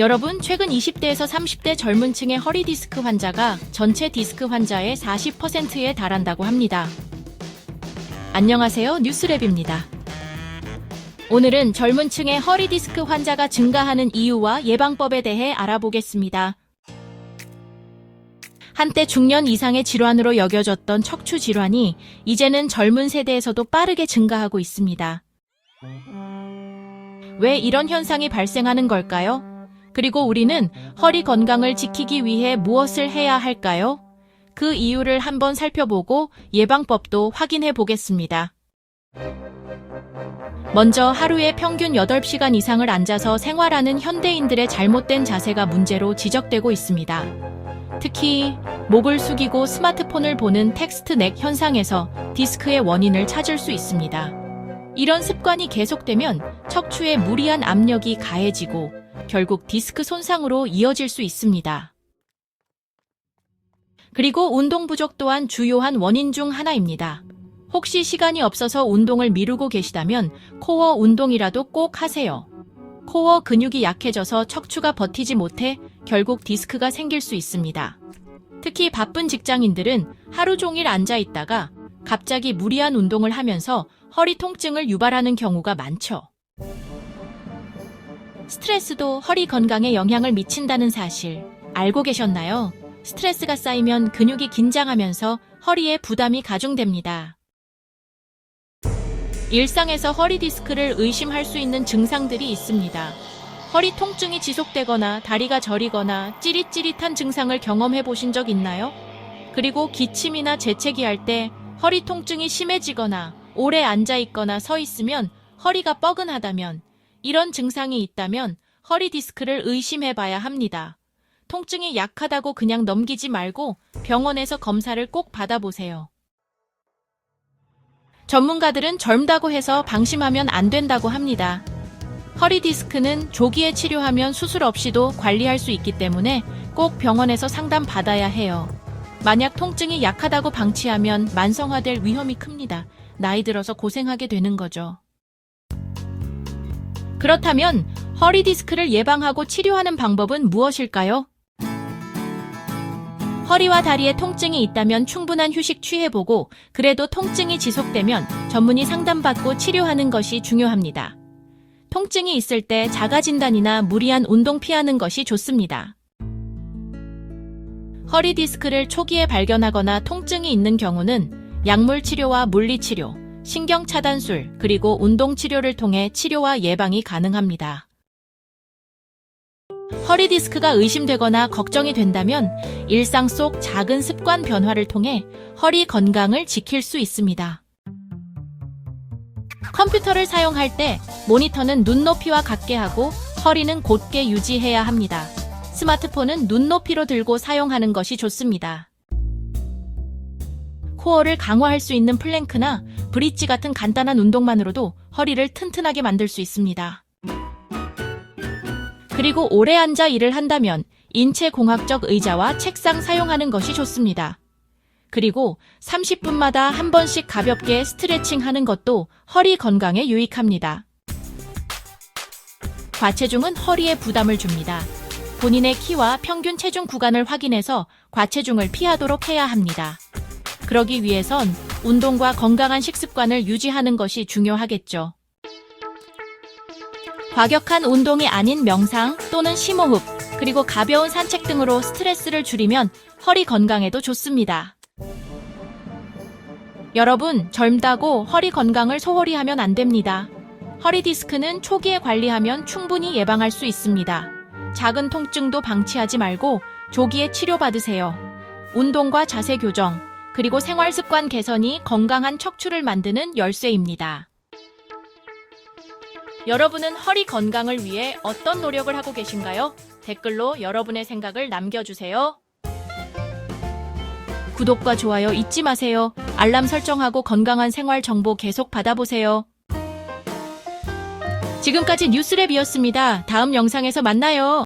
여러분, 최근 20대에서 30대 젊은 층의 허리 디스크 환자가 전체 디스크 환자의 40%에 달한다고 합니다. 안녕하세요, 뉴스랩입니다. 오늘은 젊은 층의 허리 디스크 환자가 증가하는 이유와 예방법에 대해 알아보겠습니다. 한때 중년 이상의 질환으로 여겨졌던 척추 질환이 이제는 젊은 세대에서도 빠르게 증가하고 있습니다. 왜 이런 현상이 발생하는 걸까요? 그리고 우리는 허리 건강을 지키기 위해 무엇을 해야 할까요? 그 이유를 한번 살펴보고 예방법도 확인해 보겠습니다. 먼저 하루에 평균 8시간 이상을 앉아서 생활하는 현대인들의 잘못된 자세가 문제로 지적되고 있습니다. 특히 목을 숙이고 스마트폰을 보는 텍스트 넥 현상에서 디스크의 원인을 찾을 수 있습니다. 이런 습관이 계속되면 척추에 무리한 압력이 가해지고 결국 디스크 손상으로 이어질 수 있습니다. 그리고 운동 부족 또한 주요한 원인 중 하나입니다. 혹시 시간이 없어서 운동을 미루고 계시다면 코어 운동이라도 꼭 하세요. 코어 근육이 약해져서 척추가 버티지 못해 결국 디스크가 생길 수 있습니다. 특히 바쁜 직장인들은 하루 종일 앉아 있다가 갑자기 무리한 운동을 하면서 허리 통증을 유발하는 경우가 많죠. 스트레스도 허리 건강에 영향을 미친다는 사실 알고 계셨나요? 스트레스가 쌓이면 근육이 긴장하면서 허리에 부담이 가중됩니다. 일상에서 허리 디스크를 의심할 수 있는 증상들이 있습니다. 허리 통증이 지속되거나 다리가 저리거나 찌릿찌릿한 증상을 경험해 보신 적 있나요? 그리고 기침이나 재채기 할 때 허리 통증이 심해지거나 오래 앉아 있거나 서 있으면 허리가 뻐근하다면 이런 증상이 있다면 허리 디스크를 의심해 봐야 합니다. 통증이 약하다고 그냥 넘기지 말고 병원에서 검사를 꼭 받아보세요. 전문가들은 젊다고 해서 방심하면 안 된다고 합니다. 허리 디스크는 조기에 치료하면 수술 없이도 관리할 수 있기 때문에 꼭 병원에서 상담 받아야 해요. 만약 통증이 약하다고 방치하면 만성화될 위험이 큽니다. 나이 들어서 고생하게 되는 거죠. 그렇다면 허리 디스크를 예방하고 치료하는 방법은 무엇일까요? 허리와 다리에 통증이 있다면 충분한 휴식 취해보고 그래도 통증이 지속되면 전문의 상담받고 치료하는 것이 중요합니다. 통증이 있을 때 자가진단이나 무리한 운동 피하는 것이 좋습니다. 허리 디스크를 초기에 발견하거나 통증이 있는 경우는 약물 치료와 물리치료, 신경차단술, 그리고 운동치료를 통해 치료와 예방이 가능합니다. 허리 디스크가 의심되거나 걱정이 된다면 일상 속 작은 습관 변화를 통해 허리 건강을 지킬 수 있습니다. 컴퓨터를 사용할 때 모니터는 눈높이와 같게 하고 허리는 곧게 유지해야 합니다. 스마트폰은 눈높이로 들고 사용하는 것이 좋습니다. 코어를 강화할 수 있는 플랭크나 브릿지 같은 간단한 운동만으로도 허리를 튼튼하게 만들 수 있습니다. 그리고 오래 앉아 일을 한다면 인체공학적 의자와 책상 사용하는 것이 좋습니다. 그리고 30분마다 한 번씩 가볍게 스트레칭 하는 것도 허리 건강에 유익합니다. 과체중은 허리에 부담을 줍니다. 본인의 키와 평균 체중 구간을 확인해서 과체중을 피하도록 해야 합니다. 그러기 위해선 운동과 건강한 식습관을 유지하는 것이 중요하겠죠. 과격한 운동이 아닌 명상 또는 심호흡, 그리고 가벼운 산책 등으로 스트레스를 줄이면 허리 건강에도 좋습니다. 여러분, 젊다고 허리 건강을 소홀히 하면 안 됩니다. 허리 디스크는 초기에 관리하면 충분히 예방할 수 있습니다. 작은 통증도 방치하지 말고 조기에 치료받으세요. 운동과 자세 교정, 그리고 생활 습관 개선이 건강한 척추를 만드는 열쇠입니다. 여러분은 허리 건강을 위해 어떤 노력을 하고 계신가요? 댓글로 여러분의 생각을 남겨주세요. 구독과 좋아요 잊지 마세요. 알람 설정하고 건강한 생활 정보 계속 받아보세요. 지금까지 뉴스랩이었습니다. 다음 영상에서 만나요.